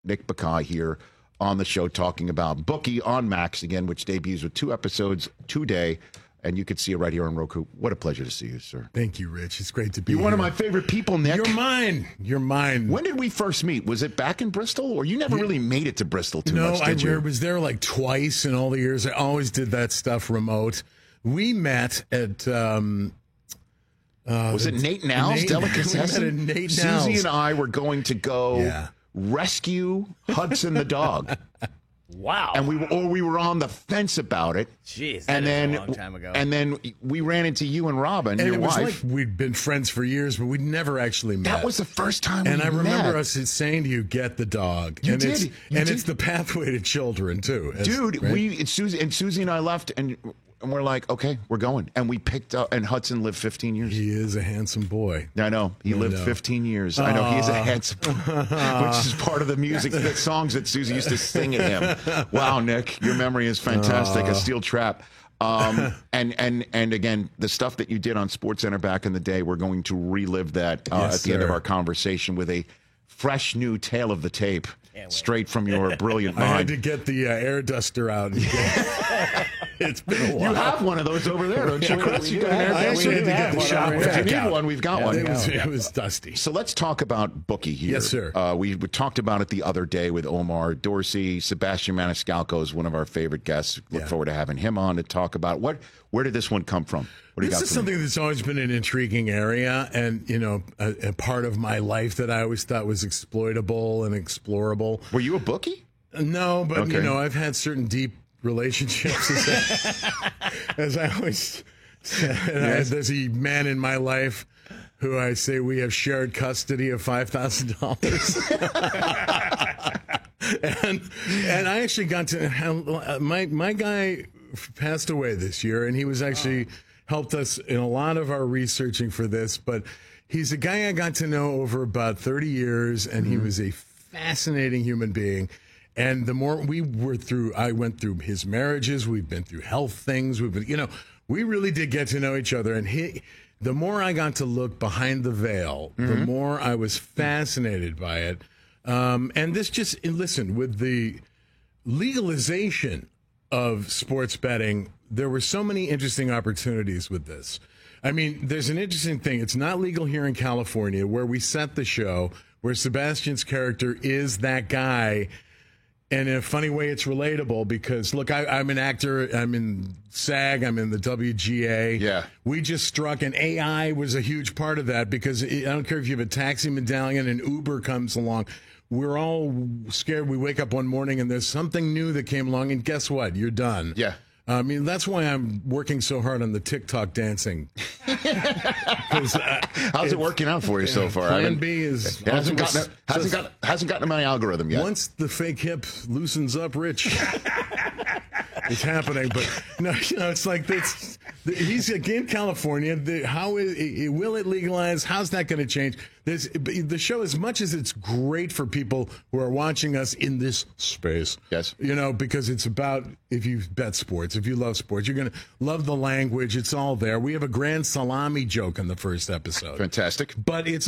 Nick Bakay here on the show talking about Bookie on Max again, which debuts with 2 episodes today. And you could see it right here on Roku. What a pleasure to see you, sir. Thank you, Rich. It's great to be here. You're one of my favorite people, Nick. You're mine. You're mine. When did we first meet? Was it back in Bristol? Or you never really made it to Bristol too much, did you? I was there like twice in all the years. I always did that stuff remote. We met at... was it Nate Now's Delicatessen? We met at Nate Now's. Susie and I were going to go rescue Hudson the dog. Wow. And we were on the fence about it. Jeez, that is a long time ago. And then we ran into you and Robin, and your it was wife. Like we'd been friends for years, but we'd never actually met. That was the first time and we met. And I remember us saying to you, get the dog. You and did. It's the pathway to children, too. Dude, right? Susie and I left, and we're like, okay, we're going. And we picked up, and Hudson lived 15 years. He is a handsome boy. I know. He lived 15 years. I know. He is a handsome boy, which is part of the music, the songs that Susie used to sing at him. Wow, Nick, your memory is fantastic. A steel trap. And again, the stuff that you did on SportsCenter back in the day, we're going to relive that at the end of our conversation with a fresh new tale of the tape straight from your brilliant mind. I had to get the air duster out. It's been a while. You have one of those over there, don't you, Chris? You got an air I duster. actually had to get the shop If you back need out. one, we've got one. It was dusty. So let's talk about Bookie here. Yes, sir. We talked about it the other day with Omar Dorsey. Sebastian Maniscalco is one of our favorite guests. Look forward to having him on to talk about where did this one come from? What do you got? This is something that's always been an intriguing area, and a part of my life that I always thought was exploitable and explorable. Were you a bookie? No, but I've had certain deep relationships, as I always said. Yes. There's a man in my life who I say we have shared custody of $5,000. and I actually got to my guy passed away this year, and he was actually helped us in a lot of our researching for this, but he's a guy I got to know over about 30 years, and he was a fascinating human being. And the more I went through his marriages, we've been through health things, we really did get to know each other. And the more I got to look behind the veil, the more I was fascinated by it. And this with the legalization of sports betting, there were so many interesting opportunities with this. I mean, there's an interesting thing. It's not legal here in California, where we set the show, where Sebastian's character is that guy. And in a funny way, it's relatable because, look, I'm an actor. I'm in SAG. I'm in the WGA. Yeah. We just struck, and AI was a huge part of that because I don't care if you have a taxi medallion and Uber comes along. We're all scared. We wake up one morning and there's something new that came along, and guess what? You're done. Yeah. I mean, that's why I'm working so hard on the TikTok dancing. How's it working out for you so far? Plan B is hasn't gotten my algorithm yet. Once the fake hip loosens up, Rich, it's happening. But no, it's like this. He's in California. Will it legalize? How's that going to change? The show, as much as it's great for people who are watching us in this space, yes, because it's about, if you bet sports, if you love sports, you're going to love the language. It's all there. We have a grand salami joke in the first episode. Fantastic. But it's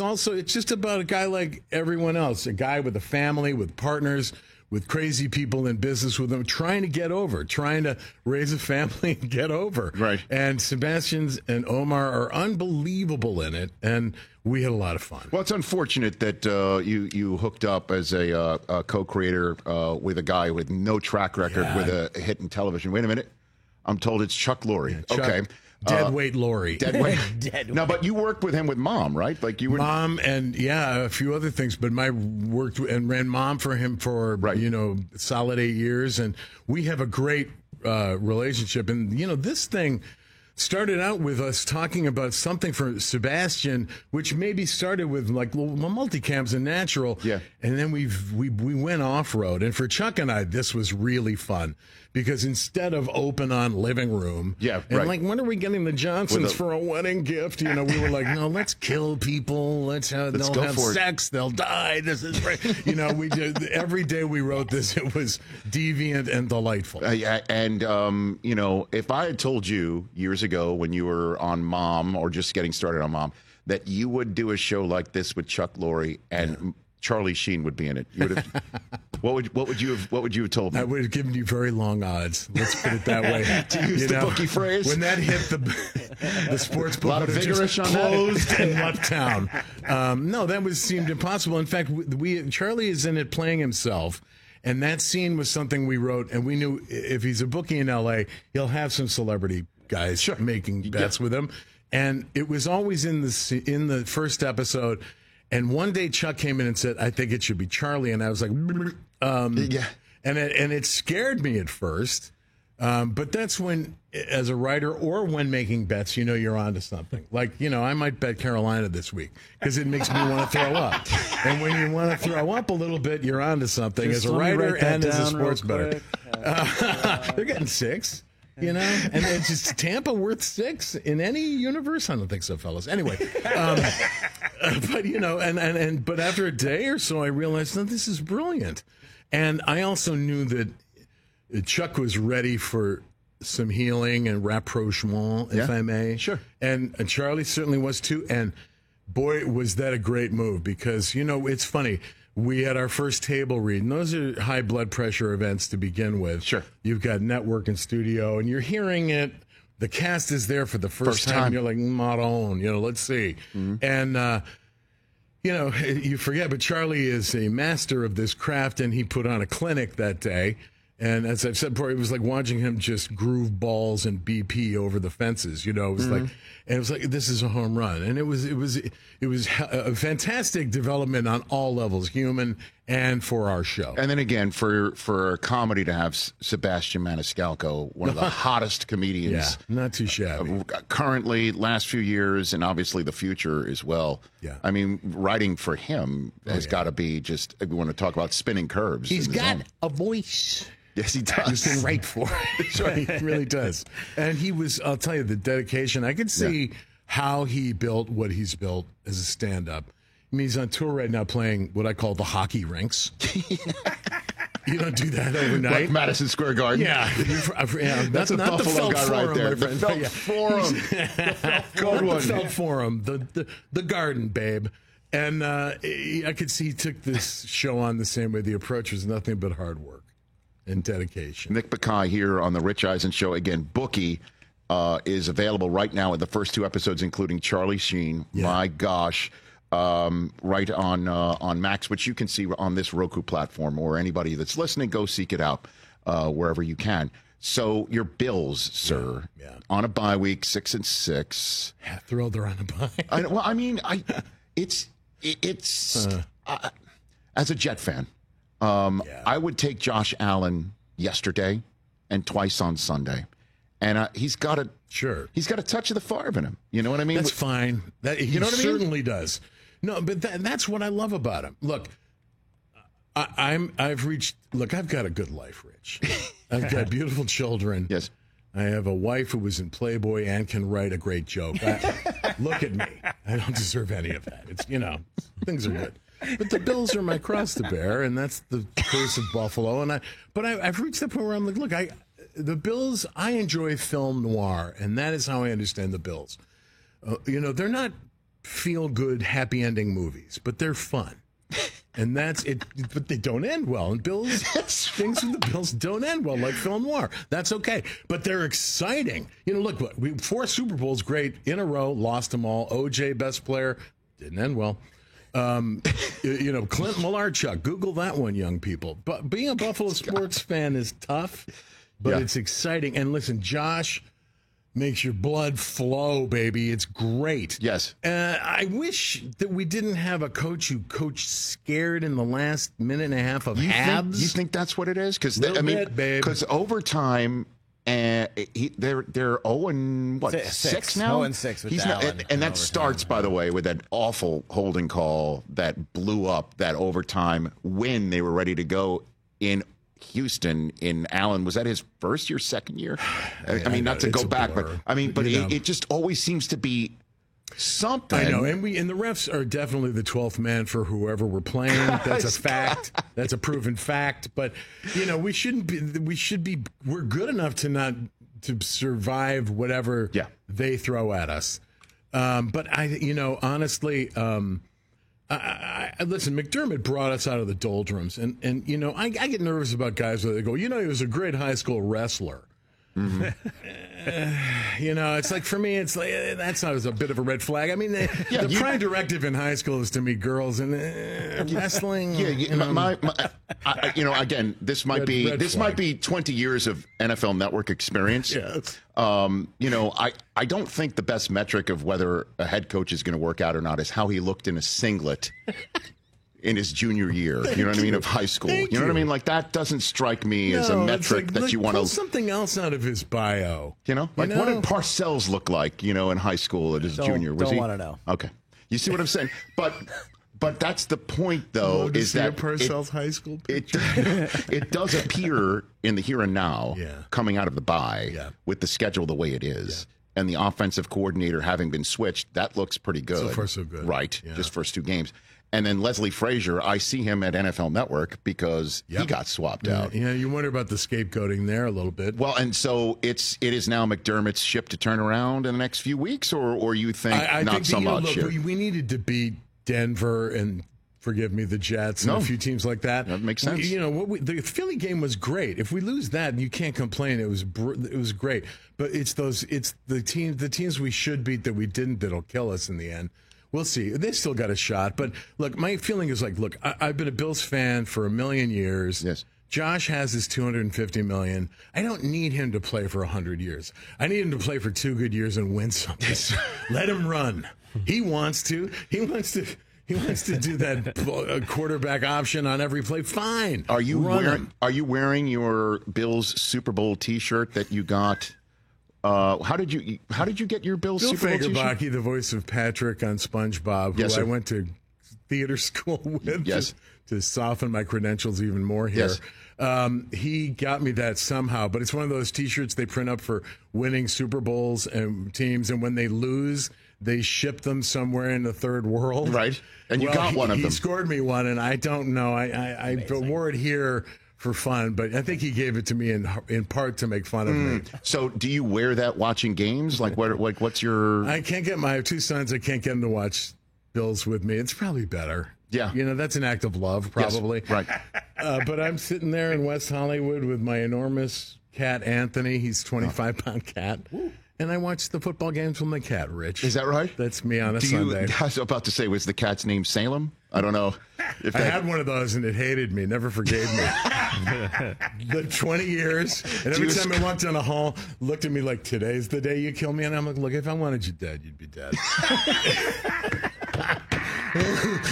just about a guy like everyone else, a guy with a family, with partners, with crazy people in business with them, trying to raise a family and get over. Right. And Sebastian and Omar are unbelievable in it, and we had a lot of fun. Well, it's unfortunate that you hooked up as a co-creator with a guy with no track record with a hit in television. Wait a minute. I'm told it's Chuck Lorre. Yeah, okay. Deadweight Lorre. Deadweight. No, but you worked with him with Mom, right? Like you were Mom and a few other things. But worked and ran Mom for him for solid 8 years, and we have a great relationship. And this thing started out with us talking about something for Sebastian, which maybe started with like multicams and natural. Yeah. And then we went off road. And for Chuck and I, this was really fun because instead of open on living room, like, when are we getting the Johnsons for a wedding gift? We were like, no, let's kill people. They'll have sex. They'll die. This is right. We did every day we wrote this. It was deviant and delightful. If I had told you years ago when you were on Mom or just getting started on Mom that you would do a show like this with Chuck Lorre and Charlie Sheen would be in it, you would have What would you have told me? I would have given you very long odds. Let's put it that way. To use the bookie phrase. When that hit the sports book, A lot of vigorish on that. closed and left town. No, that seemed impossible. In fact, Charlie is in it playing himself. And that scene was something we wrote, and we knew if he's a bookie in L.A., he'll have some celebrity guys making bets with him. And it was always in the first episode. And one day Chuck came in and said, "I think it should be Charlie." And I was like, and it scared me at first. But that's when, as a writer or when making bets, you're onto something. Like, I might bet Carolina this week because it makes me want to throw up. And when you want to throw up a little bit, you're onto something as a writer and as a sports bettor. They're getting 6. And it's just Tampa worth 6 in any universe? I don't think so, fellas. Anyway, but but after a day or so, I realized, no, this is brilliant. And I also knew that Chuck was ready for some healing and rapprochement, if I may. Sure. And Charlie certainly was too. And boy, was that a great move because, it's funny. We had our first table read, and those are high blood pressure events to begin with. Sure. You've got network and studio, and you're hearing it. The cast is there for the first time. You're like, not on, let's see. Mm-hmm. And, you forget, but Charlie is a master of this craft, and he put on a clinic that day. And as I've said before, it was like watching him just groove balls and BP over the fences. It was like this is a home run, and it was a fantastic development on all levels, human and for our show. And then again, for a comedy to have Sebastian Maniscalco, one of the hottest comedians, not too shabby. Currently, last few years, and obviously the future as well. Yeah, I mean, writing for him has got to be just. We want to talk about spinning curves. He's got a voice. Yes, he does. He's been right for it. He really does. And I'll tell you, the dedication. I could see how he built what he's built as a stand-up. I mean, he's on tour right now playing what I call the hockey rinks. You don't do that overnight. Like Madison Square Garden. Yeah. That's not the Buffalo guy right there. The Felt Forum. Good one. The Felt Forum. The Garden, babe. And I could see he took this show on the same way. The approach was nothing but hard work and dedication. Nick Bakay here on the Rich Eisen Show. Again, Bookie is available right now in the first 2 episodes, including Charlie Sheen. Yeah. My gosh. Right on Max, which you can see on this Roku platform, or anybody that's listening, go seek it out wherever you can. So your Bills, sir, on a bye week, 6-6. Thrilled they're on a bye. It's as a Jet fan, I would take Josh Allen yesterday and twice on Sunday, and he's got a touch of the Favre in him. You know what I mean? That's fine. He certainly does. No, but that's what I love about him. Look, I've got a good life, Rich. I've got beautiful children. Yes. I have a wife who was in Playboy and can write a great joke. Look at me. I don't deserve any of that. It's, things are good. But the Bills are my cross to bear, and that's the curse of Buffalo. But I've reached the point where I'm like, look, the Bills, I enjoy film noir, and that is how I understand the Bills. They're not feel-good, happy-ending movies, but they're fun. And that's it. But they don't end well. And things with the Bills don't end well, like film noir. That's okay. But they're exciting. Look, 4 Super Bowls, great in a row, lost them all. OJ, best player, didn't end well. Clint Malarchuk, Google that one, young people. But being a Buffalo sports fan is tough, but it's exciting. And listen, Josh makes your blood flow, baby. It's great. Yes. I wish that we didn't have a coach who coached scared in the last minute and a half of halves. You think that's what it is? Because overtime, they're 0-6 now. 0-6 with Allen. And that starts, by the way, with that awful holding call that blew up that overtime win. They were ready to go in Houston. In Allen, was that his first year, second year? I mean, not to go back, but it just always seems to be something. I know, and the refs are definitely the 12th man for whoever we're playing. That's a fact. That's a proven fact. But we shouldn't be. We're good enough to survive whatever they throw at us. But honestly, I listen, McDermott brought us out of the doldrums, and I get nervous about guys where they go, he was a great high school wrestler. Mm-hmm. It's like, for me, it's like that's not a bit of a red flag. I mean, the prime directive in high school is to meet girls, and wrestling. Again, this might be 20 years of NFL Network experience. Yes. I don't think the best metric of whether a head coach is going to work out or not is how he looked in a singlet in his junior year, you know what I mean, of high school. You know what I mean? Like, that doesn't strike me as a metric that you want to... Pull something else out of his bio. What did Parcells look like, in high school at his junior? Don't want to know. Okay. You see what I'm saying? But that's the point, though, is that Parcells high school picture? It does appear in the here and now, coming out of the bye, with the schedule the way it is, and the offensive coordinator having been switched, that looks pretty good. So far, so good. Right, just first 2 games. And then Leslie Frazier, I see him at NFL Network because he got swapped out. Yeah, you wonder about the scapegoating there a little bit. Well, and so it is now McDermott's ship to turn around in the next few weeks, or you think I not think so much? Look, we needed to beat Denver and, forgive me, the Jets and a few teams like that. That makes sense. The Philly game was great. If we lose that, you can't complain. It was great. But it's the teams we should beat that we didn't that'll kill us in the end. We'll see. They still got a shot. But look, my feeling is look, I've been a Bills fan for a million years. Yes. Josh has his $250 million. I don't need him to play for 100 years. I need him to play for 2 good years and win something. Let him run. He wants to. He wants to do that quarterback option on every play. Fine. Are you wearing your Bills Super Bowl T-shirt that you got? How did you get your Bills Bill Super Bowl T-shirt? Fagerbakke, the voice of Patrick on SpongeBob, who I went to theater school with to soften my credentials even more here. Yes. He got me that somehow, but it's one of those T-shirts they print up for winning Super Bowls and teams, and when they lose, they ship them somewhere in the third world. Right, and you got one of them. He scored me one, and I don't know. I wore it here for fun, but I think he gave it to me in part to make fun of me. So, do you wear that watching games? What's your? I can't get my 2 sons. I can't get them to watch Bills with me. It's probably better. Yeah, that's an act of love, probably. Yes, right. But I'm sitting there in West Hollywood with my enormous cat Anthony. He's 25-pound cat. Woo. And I watch the football games with my cat, Rich. Is that right? That's me on a Sunday. I was about to say, was the cat's name Salem? I don't know. I had one of those, and it hated me, never forgave me. The 20 years, and every time I walked down the hall, looked at me like, today's the day you kill me? And I'm like, look, if I wanted you dead, you'd be dead.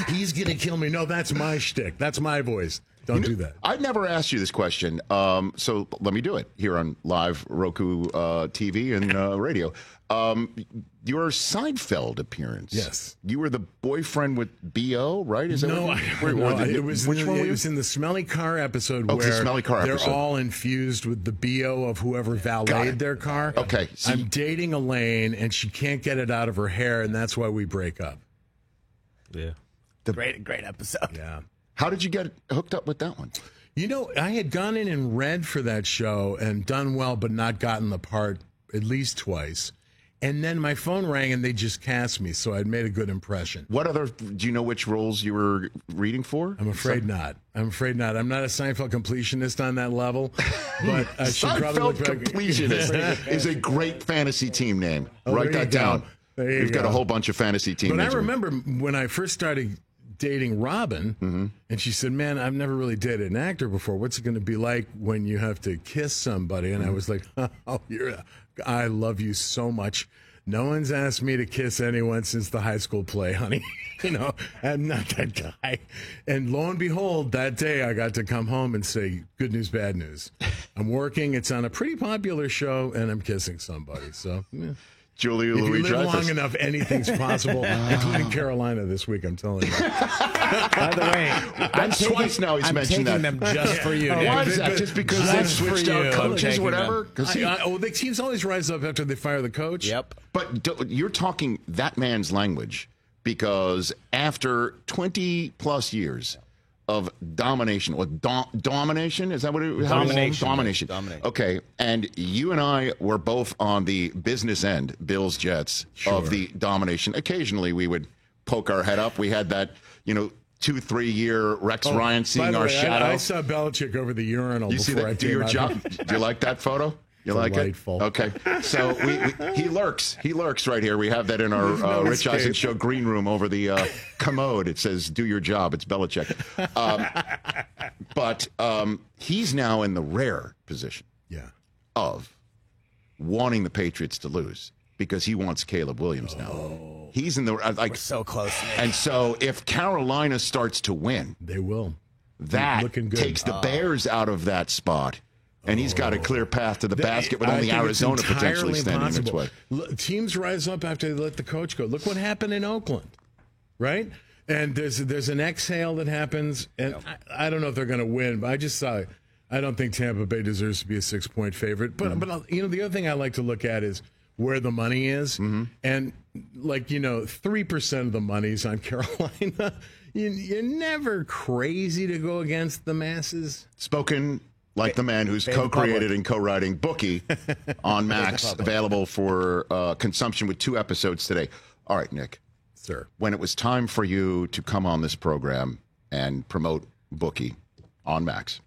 He's going to kill me. No, that's my shtick. That's my voice. Don't do that. I've never asked you this question, so let me do it here on live Roku TV and radio. Your Seinfeld appearance. Yes. You were the boyfriend with B.O., right? Is that no, it was in the Smelly Car episode where the Smelly Car they're episode. all infused with the B.O. of whoever valeted their car. Okay. I'm dating Elaine, and she can't get it out of her hair, and that's why we break up. Yeah. Great episode. Yeah. How did you get hooked up with that one? I had gone in and read for that show and done well, but not gotten the part at least twice. And then my phone rang and they just cast me, so I'd made a good impression. Do you know which roles you were reading for? I'm afraid not. I'm not a Seinfeld completionist on that level, but I should probably look back. Completionist is a great fantasy team name. Oh, Write that down. We've got a whole bunch of fantasy team names. But I remember when I first started dating Robin, and she said, man, I've never really dated an actor before. What's it going to be like when you have to kiss somebody? And I was like, I love you so much. No one's asked me to kiss anyone since the high school play, honey. I'm not that guy. And lo and behold, that day I got to come home and say, good news, bad news. I'm working. It's on a pretty popular show, and I'm kissing somebody. So, yeah. Julia If Louis you live Dreyfus. long enough, anything's possible, including Carolina this week, I'm telling you. By the way, That's twice now he's mentioned that. I'm taking them just for you. Why is that? Just because they've switched out coaches or whatever? The teams always rise up after they fire the coach. Yep. But you're talking that man's language, because after 20-plus years of domination, or domination, is that what it is? Domination. Okay, and you and I were both on the business end, Bills Jets, of the domination. Occasionally we would poke our head up. We had that, 2-3 year Rex Ryan By seeing the our way, shadow. I saw Belichick over the urinal You see before I that? Do came your out job? here. Do you like that photo? You Delightful. like it? Okay. So he lurks. He lurks right here. We have that in our No Rich Eisen escape. Show green room over the commode. It says, "Do your job." It's Belichick. But he's now in the rare position Yeah. of wanting the Patriots to lose because he wants Caleb Williams now. He's in the like So close. Nick. and so if Carolina starts to win, They will. that Looking good. takes the Bears out of that spot. And he's got a clear path to the basket with I only think it's Arizona potentially entirely standing in its possible. way. Look, teams rise up after they let the coach go. Look what happened in Oakland, right? And there's an exhale that happens, and I don't know if they're going to win, but I don't think Tampa Bay deserves to be a 6-point favorite. But the other thing I like to look at is where the money is, and 3% of the money's on Carolina. You're never crazy to go against the masses. Spoken like the man who's the co-created public. and co-writing Bookie on Max, available for consumption with 2 episodes today. All right, Nick. Sir. When it was time for you to come on this program and promote Bookie on Max,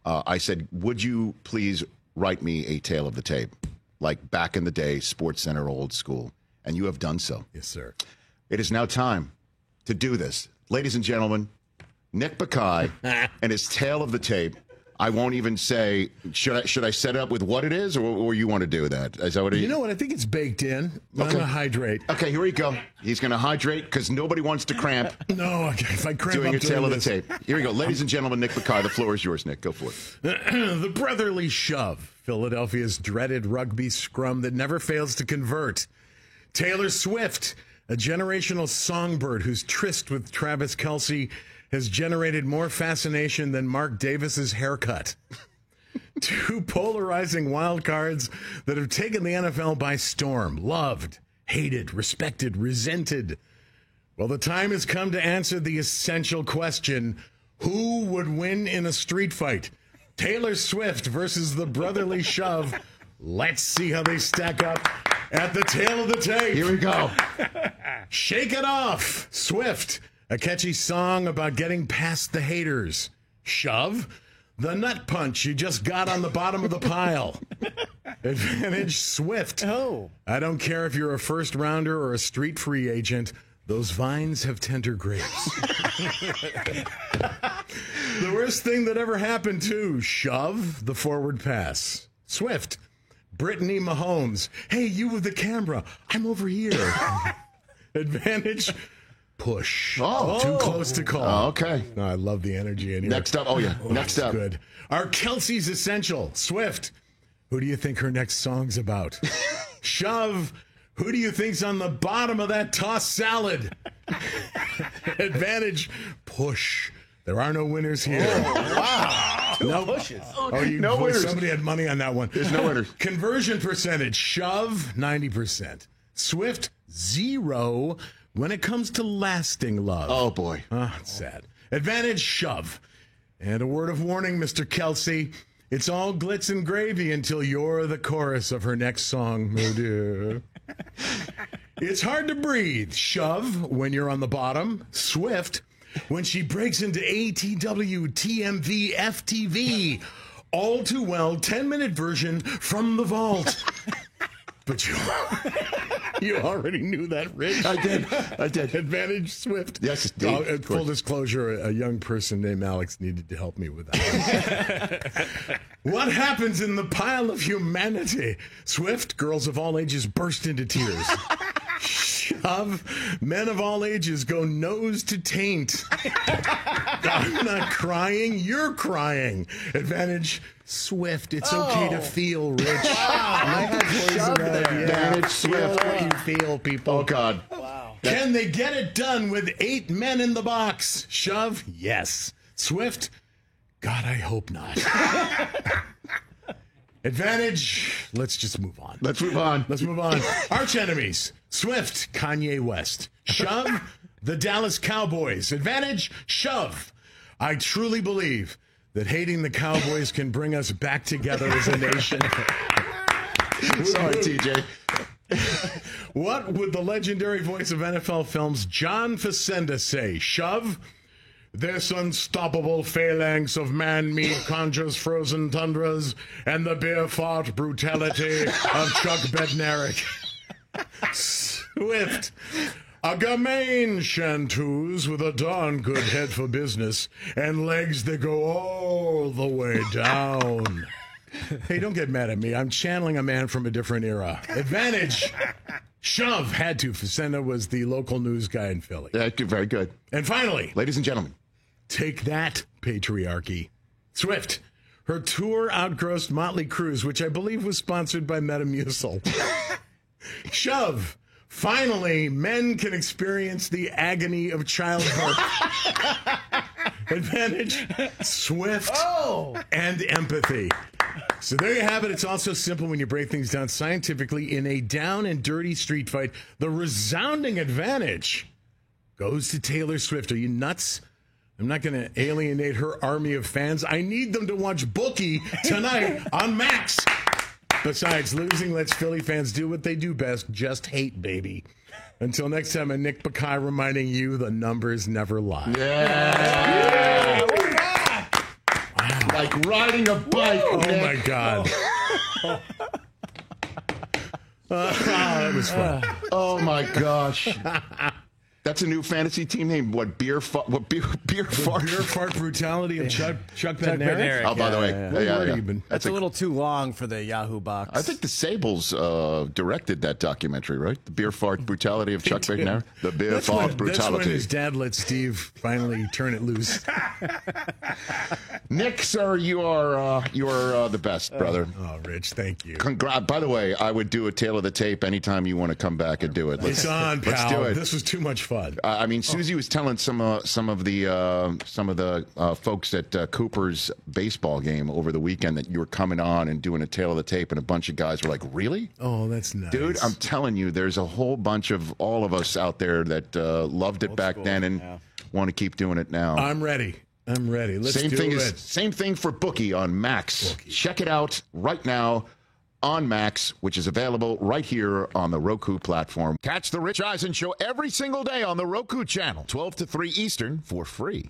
I said, would you please write me a tale of the tape, like back in the day, Sports Center old school? And you have done so. Yes, sir. It is now time to do this. Ladies and gentlemen, Nick Bakay and his tale of the tape. I won't even say, should I set it up with what it is, or you want to do that? Is that what You know what? I think it's baked in. I'm Okay. going to hydrate. Okay, here we go. He's going to hydrate because nobody wants to cramp No, okay, if I cramp doing up a tale of the this. tape. Here we go. Ladies and gentlemen, Nick Bakay, the floor is yours, Nick. Go for it. The brotherly shove. Philadelphia's dreaded rugby scrum that never fails to convert. Taylor Swift, a generational songbird whose tryst with Travis Kelce has generated more fascination than Mark Davis's haircut. 2 polarizing wild cards that have taken the NFL by storm. Loved, hated, respected, resented. Well, the time has come to answer the essential question: who would win in a street fight? Taylor Swift versus the brotherly shove. Let's see how they stack up at the tail of the tape. Here we go. Shake It Off. Swift, a catchy song about getting past the haters. Shove, the nut punch you just got on the bottom of the pile. Advantage Swift. Oh. I don't care if you're a first rounder or a street free agent. Those vines have tender grapes. The worst thing that ever happened to Shove, the forward pass. Swift, Brittany Mahomes. Hey, you with the camera. I'm over here. Advantage Push. Oh. Too close to call. Oh, okay. No, I love the energy in here. Next up. Oh, yeah. Next up. Good. Our Kelsey's Essential. Swift. Who do you think her next song's about? Shove. Who do you think's on the bottom of that tossed salad? Advantage Push. There are no winners here. Wow. No pushes. Oh, No winners. Somebody had money on that one. There's no winners. Conversion percentage. Shove 90%. Swift 0 when it comes to lasting love. Oh, boy. It's sad. Advantage Shove. And a word of warning, Mr. Kelsey. It's all glitz and gravy until you're the chorus of her next song. Oh, dear. It's hard to breathe. Shove when you're on the bottom. Swift when she breaks into ATW, TMV, FTV. All too well, 10-minute version from the vault. But you already knew that, Rich. I did. Advantage Swift. Yes, indeed, of Full course. disclosure, a young person named Alex needed to help me with that. What happens in the pile of humanity? Swift, girls of all ages burst into tears. Shove, men of all ages go nose to taint. I'm not crying, you're crying. Advantage Swift, it's okay to feel, Rich. I had Shove there. Advantage Swift. What you feel, people. Oh, God. Can they get it done with 8 men in the box? Shove? Yes. Swift? God, I hope not. Advantage? Let's just move on. Let's move on. Let's move on. Arch enemies. Swift, Kanye West. Shove, the Dallas Cowboys. Advantage? Shove. I truly believe that hating the Cowboys can bring us back together as a nation. Sorry, TJ. What would the legendary voice of NFL films John Facenda say? Shove? This unstoppable phalanx of man-meat conjures frozen tundras and the beer-fought brutality of Chuck Bednarik. Swift. A Gamein chanteuse with a darn good head for business and legs that go all the way down. Hey, don't get mad at me. I'm channeling a man from a different era. Advantage. Shove had to. Facenda was the local news guy in Philly. Very good. And finally, Ladies and gentlemen. take that, patriarchy. Swift. Her tour outgrossed Motley Crue's, which I believe was sponsored by Metamucil. Shove. Finally, men can experience the agony of childbirth. Advantage. Swift and empathy. So there you have it. It's also simple when you break things down scientifically. In a down and dirty street fight, the resounding advantage goes to Taylor Swift. Are you nuts? I'm not going to alienate her army of fans. I need them to watch Bookie tonight on Max. Besides, losing lets Philly fans do what they do best, just hate, baby. Until next time, I'm Nick Bakay reminding you the numbers never lie. Yeah. Like riding a bike. Oh, my God. That was fun. Oh, my gosh. That's a new fantasy team name. What, beer fart? Beer fart brutality of Chuck Bednarik. Oh, by the way. Yeah. That's a little too long for the Yahoo box. I think the Sables directed that documentary, right? The beer fart brutality of Chuck Bednarik. The beer fart brutality. That's when his dad let Steve finally turn it loose. Nick, sir, you are the best, brother. Oh, Rich, thank you. By the way, I would do a tail of the tape anytime you want to come back and do it. It's on, pal. Let's do it. This was too much fun. I mean, Susie was telling some of the folks at Cooper's baseball game over the weekend that you were coming on and doing a tail of the tape, and a bunch of guys were like, "Really, Oh, that's nice. dude?" I'm telling you, there's a whole bunch of all of us out there that loved it back then and want to keep doing it now. I'm ready. Let's do it. Same thing for Bookie on Max. Check it out right now on Max, which is available right here on the Roku platform. Catch the Rich Eisen Show every single day on the Roku channel, 12 to 3 Eastern, for free.